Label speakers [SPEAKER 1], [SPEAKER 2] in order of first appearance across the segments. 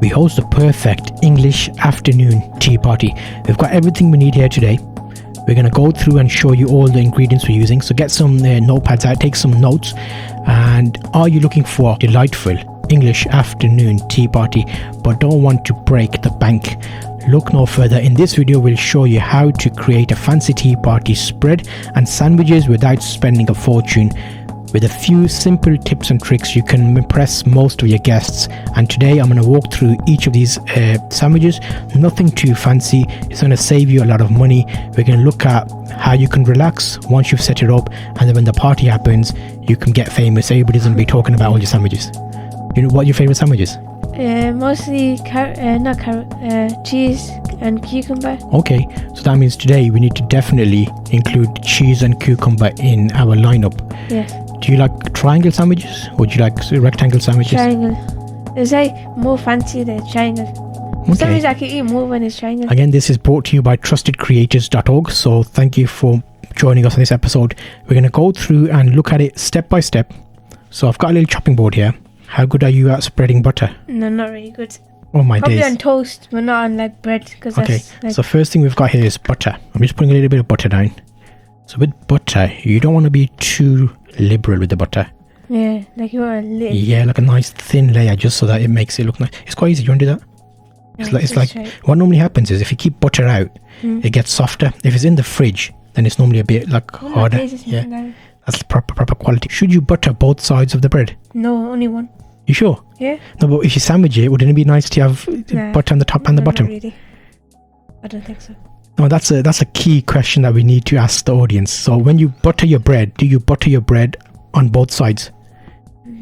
[SPEAKER 1] We host a perfect English afternoon tea party. We've got everything we need here today. We're going to go through and show you all the ingredients we're using. So get some notepads out, take some notes. And are you looking for a delightful English afternoon tea party but don't want to break the bank? Look no further. In this video, we'll show you how to create a fancy tea party spread and sandwiches without spending a fortune. With a few simple tips and tricks, you can impress most of your guests. And today I'm going to walk through each of these sandwiches. Nothing too fancy. It's going to save you a lot of money. We're going to look at how you can relax once you've set it up, and then when the party happens, you can get famous. Everybody's going to be talking about all your sandwiches. You know what your favorite sandwiches?
[SPEAKER 2] Mostly cheese and cucumber.
[SPEAKER 1] Okay, so that means today we need to definitely include cheese and cucumber in our lineup.
[SPEAKER 2] Yes.
[SPEAKER 1] Do you like triangle sandwiches, or do you like rectangle sandwiches?
[SPEAKER 2] Triangle. It's like more fancy than triangle.
[SPEAKER 1] Okay.
[SPEAKER 2] Sometimes I can eat more when it's triangle.
[SPEAKER 1] Again, this is brought to you by TrustedCreators.org. So thank you for joining us on this episode. We're going to go through and look at it step by step. So I've got a little chopping board here. How good are you at spreading butter?
[SPEAKER 2] No, not really good.
[SPEAKER 1] Oh my
[SPEAKER 2] Probably
[SPEAKER 1] days.
[SPEAKER 2] on toast, but not on like bread.
[SPEAKER 1] Okay,
[SPEAKER 2] that's,
[SPEAKER 1] so first thing we've got here is butter. I'm just putting a little bit of butter down. So with butter, you don't want to be too liberal with the butter.
[SPEAKER 2] Yeah, like you want a little.
[SPEAKER 1] Yeah, like a nice thin layer, just so that it makes it look nice. It's quite easy. You want to do that? It's like what normally happens is if you keep butter out, it gets softer. If it's in the fridge, then it's normally a bit like harder. Yeah, that's proper quality. Should you butter both sides of the bread?
[SPEAKER 2] No, only one.
[SPEAKER 1] You sure?
[SPEAKER 2] Yeah.
[SPEAKER 1] No, but if you sandwich it, wouldn't it be nice to have butter on the top and the bottom?
[SPEAKER 2] Not really. I don't think so.
[SPEAKER 1] No, that's a key question that we need to ask the audience. So when you butter your bread, do you butter your bread on both sides?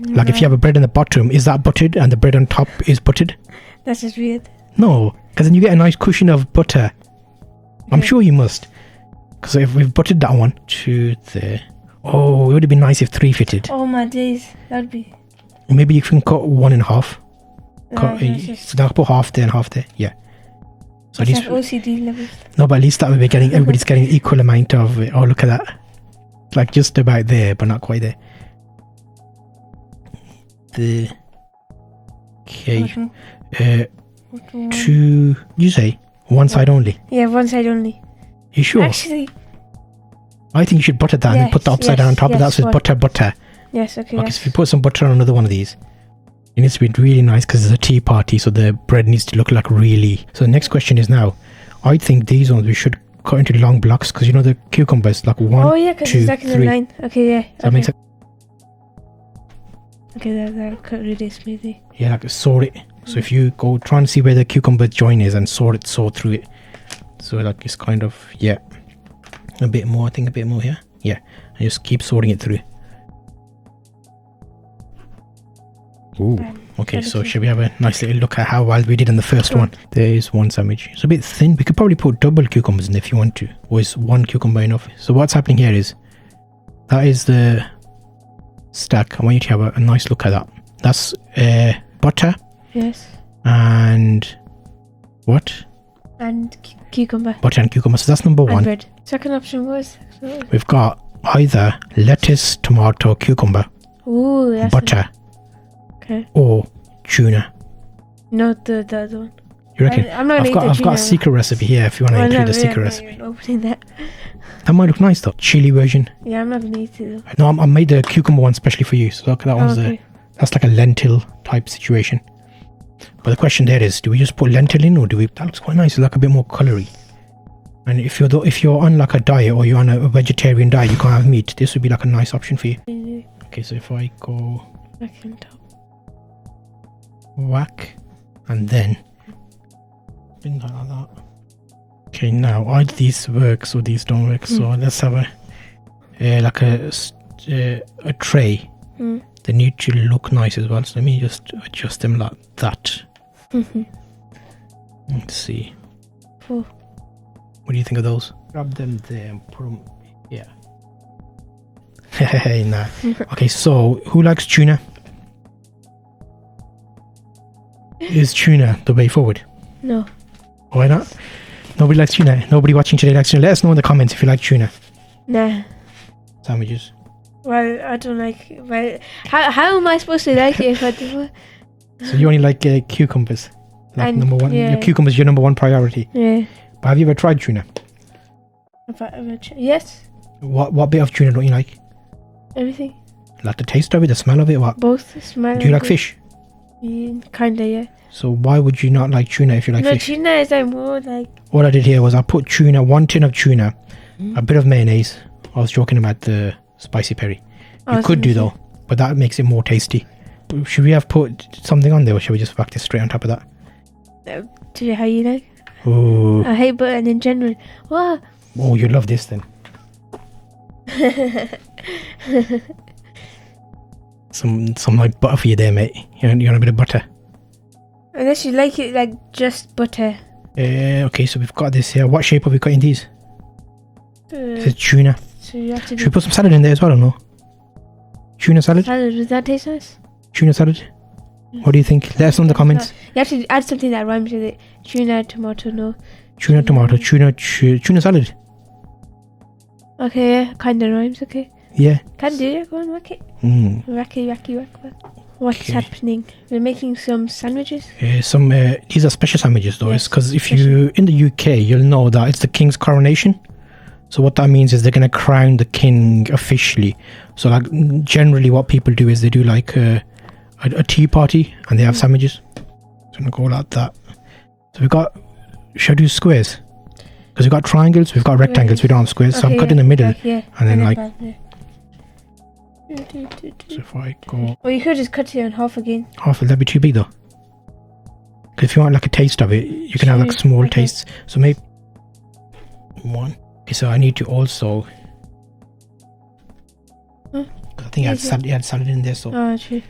[SPEAKER 1] Like if you have a bread in the bottom, is that buttered and the bread on top is buttered?
[SPEAKER 2] That's just weird.
[SPEAKER 1] No, because then you get a nice cushion of butter. I'm sure you must. Because if we've buttered that one to there. Oh, it would have been nice if 3 fitted.
[SPEAKER 2] Oh my days, that'd be.
[SPEAKER 1] Maybe you can cut 1 in half. So now put half there and half there. Yeah. So
[SPEAKER 2] it's like OCD levels.
[SPEAKER 1] No, but at least that way we're getting everybody's getting equal amount of it. Oh, look at that. Like just about there, but not quite there. Okay. Two. You say one side only?
[SPEAKER 2] Yeah, one side only.
[SPEAKER 1] You sure?
[SPEAKER 2] Actually,
[SPEAKER 1] I think you should butter that and then put the upside down on top of that. So it's butter.
[SPEAKER 2] Yes. Okay.
[SPEAKER 1] Okay. So if you put some butter on another one of these, it needs to be really nice because it's a tea party, so the bread needs to look like really. So the next question is now, I think these ones we should cut into long blocks because you know the cucumbers like 1,
[SPEAKER 2] oh yeah, because it's like in
[SPEAKER 1] 3.
[SPEAKER 2] a line. Okay, yeah.
[SPEAKER 1] Does that make sense?
[SPEAKER 2] Okay, that cut really smoothly.
[SPEAKER 1] Yeah, like saw it. So if you go try and see where the cucumber join is and saw through it. So like it's kind of a bit more. I think a bit more here. Yeah, and just keep sorting it through. Ooh. Okay, so should we have a nice little look at how well we did in the first one? There is one sandwich. It's a bit thin. We could probably put double cucumbers in if you want to. Or is 1 cucumber enough? So what's happening here is that is the stack. I want you to have a nice look at that. That's butter.
[SPEAKER 2] Yes.
[SPEAKER 1] And what?
[SPEAKER 2] And cucumber.
[SPEAKER 1] Butter and cucumber. So that's number 1.
[SPEAKER 2] And bread. Second option was?
[SPEAKER 1] We've got either lettuce, tomato, cucumber, butter, or tuna.
[SPEAKER 2] No, the other one.
[SPEAKER 1] You reckon? I've got a secret recipe here if you want to include the secret recipe.
[SPEAKER 2] Opening that.
[SPEAKER 1] That might look nice though. Chili version.
[SPEAKER 2] Yeah, I'm not going to eat it though.
[SPEAKER 1] No, I made the cucumber one specially for you. So look, that one's that's like a lentil type situation. But the question there is, do we just put lentil in, or do we? That looks quite nice. It's like a bit more coloury. And if you're on like a diet or you're on a vegetarian diet, you can't have meat. This would be like a nice option for you. Okay, so if I go
[SPEAKER 2] back on top,
[SPEAKER 1] whack, and then like that. Okay, now either these works or these don't work. So let's have like a tray. They need to look nice as well. So let me just adjust them like that. Let's see.
[SPEAKER 2] Cool.
[SPEAKER 1] What do you think of those? Grab them there and put them. Yeah. Hey, nah. Okay, so who likes tuna? Is tuna the way forward?
[SPEAKER 2] No.
[SPEAKER 1] Why not? Nobody likes tuna. Nobody watching today likes tuna. Let us know in the comments if you like tuna.
[SPEAKER 2] Nah.
[SPEAKER 1] Sandwiches.
[SPEAKER 2] Well, I don't like it. Well, how am I supposed to like it if I do?
[SPEAKER 1] So you only like cucumbers? Like
[SPEAKER 2] And-
[SPEAKER 1] number one.
[SPEAKER 2] yeah.
[SPEAKER 1] Your cucumber's your number one priority.
[SPEAKER 2] Yeah.
[SPEAKER 1] But have you ever tried tuna?
[SPEAKER 2] Have I ever yes.
[SPEAKER 1] What bit of tuna don't you like?
[SPEAKER 2] Everything.
[SPEAKER 1] Like the taste of it, the smell of it? What?
[SPEAKER 2] Both smell.
[SPEAKER 1] Do you like
[SPEAKER 2] good.
[SPEAKER 1] fish?
[SPEAKER 2] Kinda, yeah.
[SPEAKER 1] So why would you not like tuna if you like
[SPEAKER 2] No,
[SPEAKER 1] fish?
[SPEAKER 2] tuna is like more like.
[SPEAKER 1] What I did here was I put tuna, 1 tin of tuna, a bit of mayonnaise. I was joking about the spicy peri. You could do though, but that makes it more tasty. Should we have put something on there, or should we just whack this straight on top of that?
[SPEAKER 2] Do you how you like?
[SPEAKER 1] Oh,
[SPEAKER 2] I hate butter in general. What?
[SPEAKER 1] oh, you love this then. Some like butter for you there, mate. You want a bit of butter?
[SPEAKER 2] Unless you like it like just butter.
[SPEAKER 1] Okay, so we've got this here. What shape are we cutting these? This is
[SPEAKER 2] Uh,
[SPEAKER 1] tuna.
[SPEAKER 2] so you have to
[SPEAKER 1] Should
[SPEAKER 2] do
[SPEAKER 1] we put some salad in there as well or no? Tuna salad?
[SPEAKER 2] salad. Does that taste nice?
[SPEAKER 1] Tuna salad? What do you think? Let us know in the comments.
[SPEAKER 2] You have to add something that rhymes with it. Tuna, tomato, no.
[SPEAKER 1] Tuna, tomato, tuna salad.
[SPEAKER 2] Okay, yeah, kind of rhymes. Okay,
[SPEAKER 1] Yeah.
[SPEAKER 2] can do it. Go on, whack it.
[SPEAKER 1] Mm.
[SPEAKER 2] Whack. What's
[SPEAKER 1] Okay.
[SPEAKER 2] happening? We're making some sandwiches.
[SPEAKER 1] These are special sandwiches though,
[SPEAKER 2] Yes,
[SPEAKER 1] because if you in the UK, you'll know that it's the king's coronation. So what that means is they're gonna crown the king officially. So like generally, what people do is they do like a tea party and they have sandwiches. So I'm gonna go like that. So we've got. Should I do squares? Because we've got triangles, we've got rectangles, we don't have squares. So I'm cutting the middle,
[SPEAKER 2] Yeah,
[SPEAKER 1] and then like.
[SPEAKER 2] back, yeah.
[SPEAKER 1] So if I go
[SPEAKER 2] Or you could just cut it in half again.
[SPEAKER 1] half, will that be too big though? Because if you want like a taste of it, you can have like
[SPEAKER 2] Sure,
[SPEAKER 1] small
[SPEAKER 2] okay.
[SPEAKER 1] tastes. So maybe one. Okay, so I need to also.
[SPEAKER 2] Huh?
[SPEAKER 1] I think you had salad in there. So
[SPEAKER 2] Oh, true.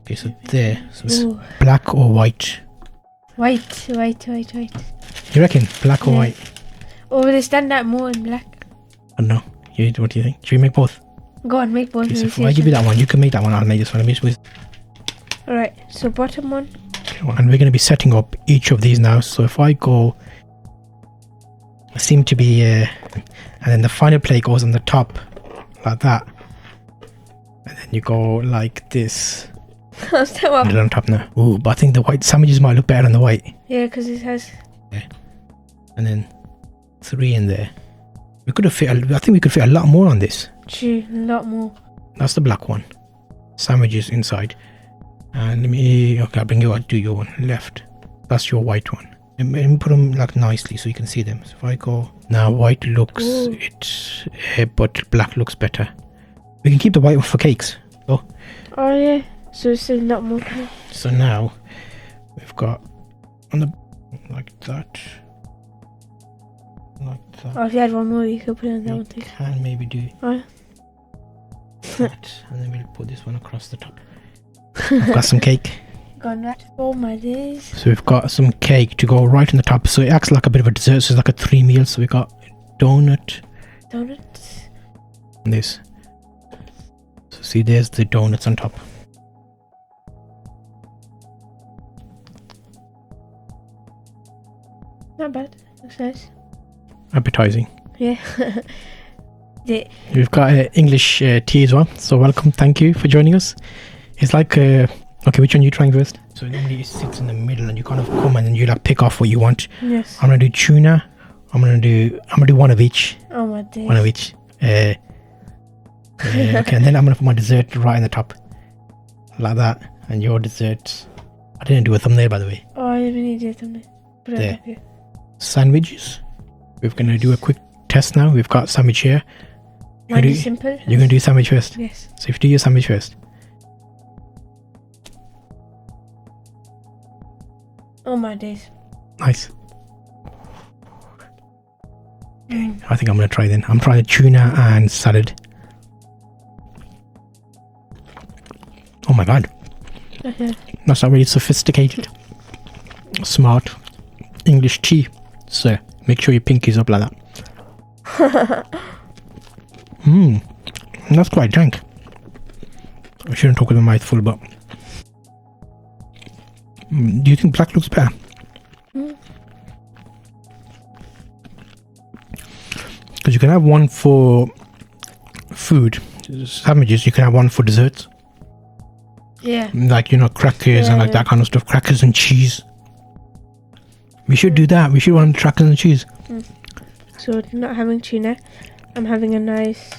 [SPEAKER 1] okay, so there. So it's
[SPEAKER 2] Ooh.
[SPEAKER 1] black or white.
[SPEAKER 2] White.
[SPEAKER 1] You reckon black or
[SPEAKER 2] Yeah.
[SPEAKER 1] white?
[SPEAKER 2] Or will they stand out more in black?
[SPEAKER 1] I don't know. What do you think? Should we make both?
[SPEAKER 2] Go on, make both.
[SPEAKER 1] Okay, so
[SPEAKER 2] and
[SPEAKER 1] if
[SPEAKER 2] see
[SPEAKER 1] I
[SPEAKER 2] which
[SPEAKER 1] give you
[SPEAKER 2] one.
[SPEAKER 1] that one, you can make that one. I'll make this one.
[SPEAKER 2] Alright, so bottom one.
[SPEAKER 1] And we're going to be setting up each of these now. So if I go, I seem to be, and then the final plate goes on the top, like that, and then you go like this,
[SPEAKER 2] How's that
[SPEAKER 1] put it
[SPEAKER 2] one?
[SPEAKER 1] on top now. Ooh, but I think the white sandwiches might look better on the white.
[SPEAKER 2] Yeah, because it has.
[SPEAKER 1] And then 3 in there. We could have fit. I think we could fit a lot more on this.
[SPEAKER 2] True, a lot more.
[SPEAKER 1] That's the black one. Sandwiches inside. And let me. Okay, I'll bring you out. Do your one left. That's your white one. And put them like nicely so you can see them. So if I go now, white looks
[SPEAKER 2] Ooh.
[SPEAKER 1] but black looks better. We can keep the white one for cakes. Oh,
[SPEAKER 2] Oh, yeah. So it's a lot more.
[SPEAKER 1] so now we've got on the like that, like that.
[SPEAKER 2] Oh, if you had one more, you could put it on that
[SPEAKER 1] We
[SPEAKER 2] one too.
[SPEAKER 1] can maybe do
[SPEAKER 2] Oh.
[SPEAKER 1] that, and then we'll put this one across the top. I've got some cake.
[SPEAKER 2] Gone right. Oh my days.
[SPEAKER 1] So we've got some cake to go right on the top. So it acts like a bit of a dessert. So it's like a 3 meal. So we got donut
[SPEAKER 2] Donuts.
[SPEAKER 1] and this. So see, there's the donuts on top.
[SPEAKER 2] Not bad. Looks nice.
[SPEAKER 1] Appetizing.
[SPEAKER 2] Yeah.
[SPEAKER 1] We've got English tea as well. So welcome. Thank you for joining us. It's like okay, which one are you trying first? So normally it sits in the middle, and you kind of come and then you like pick off what you want.
[SPEAKER 2] Yes.
[SPEAKER 1] I'm gonna do tuna. I'm gonna do one of each.
[SPEAKER 2] Oh my days.
[SPEAKER 1] One of each. Okay, and then I'm gonna put my dessert right in the top, like that. And your dessert. I didn't do a thumbnail, by the way.
[SPEAKER 2] Oh, I didn't need it on it. Put it
[SPEAKER 1] There.
[SPEAKER 2] up here.
[SPEAKER 1] Sandwiches. We're gonna do a quick test now. We've got sandwich here.
[SPEAKER 2] Mine
[SPEAKER 1] do-
[SPEAKER 2] is simple.
[SPEAKER 1] You're gonna do sandwich first.
[SPEAKER 2] Yes.
[SPEAKER 1] So if you do your sandwich first.
[SPEAKER 2] Oh my days.
[SPEAKER 1] Nice.
[SPEAKER 2] Mm.
[SPEAKER 1] I think I'm gonna try then. I'm trying tuna and salad. Oh my god.
[SPEAKER 2] Okay.
[SPEAKER 1] That's not really sophisticated. Smart English tea. So make sure your pinky's up like that. That's quite dank. I shouldn't talk with my mouth full, but do you think black looks better? Because you can have one for food, sandwiches. You can have one for desserts,
[SPEAKER 2] Yeah.
[SPEAKER 1] like crackers and like
[SPEAKER 2] Yeah.
[SPEAKER 1] that kind of stuff. Crackers and cheese. We should do that. We should want chocolate and cheese.
[SPEAKER 2] So I'm not having tuna. I'm having a nice...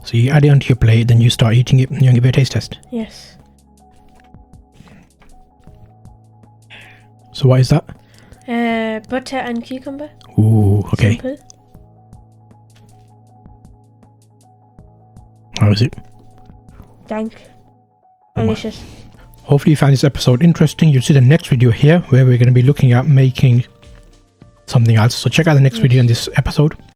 [SPEAKER 1] So you add it onto your plate, then you start eating it, and you give it a taste test.
[SPEAKER 2] Yes.
[SPEAKER 1] So what is that?
[SPEAKER 2] Butter and cucumber.
[SPEAKER 1] Ooh, okay.
[SPEAKER 2] Simple.
[SPEAKER 1] How is it?
[SPEAKER 2] Dank.
[SPEAKER 1] Oh my.
[SPEAKER 2] Delicious.
[SPEAKER 1] Hopefully you found this episode interesting. You'll see the next video here where we're going to be looking at making something else. So check out the next video in this episode.